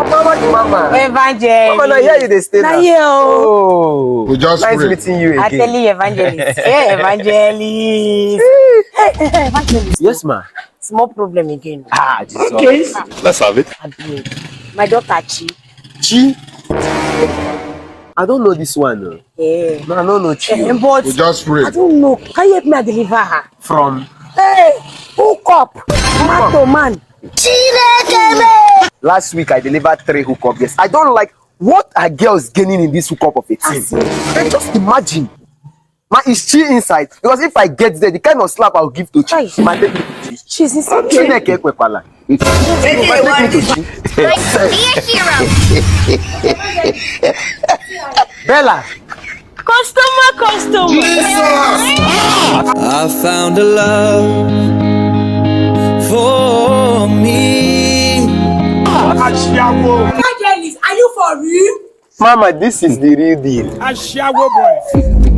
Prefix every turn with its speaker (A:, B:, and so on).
A: Mama.
B: Evangelist.
A: Mama, now here you dey stay now.
B: Oh.
C: We just
A: Nice
C: pray.
A: meeting you
B: I
A: again.
B: tell you, Evangelist. Hey, Evangelist. Hey, Evangelist.
A: Yes, ma.
B: Small problem again.
A: Jesus.
C: Okay, let's have it.
B: My daughter, Chi.
A: Chi? I don't know this one. No,
B: Yeah.
A: no I don't know Chi.
B: But
C: We just pray.
B: I don't know. Can you help me deliver her?
A: From
B: Hey, hook up. Tomato man.
A: last week, I delivered 3 hookup. Yes, I don't like what are girls gaining in this hookup of a team. Hey, just imagine. Ma, is Chi inside? Because if I get there, the kind of slap I'll give to Chi.
B: Chi.
A: Ma, take me to Chi.
B: She's inside.
A: Chineke Ekwekwala. Ma, take me to Chi. Bella.
B: Customer.
D: I found a love for me.
B: Evangelist, are you for real?
A: Mama, this is the real deal.
E: Ashawo boy.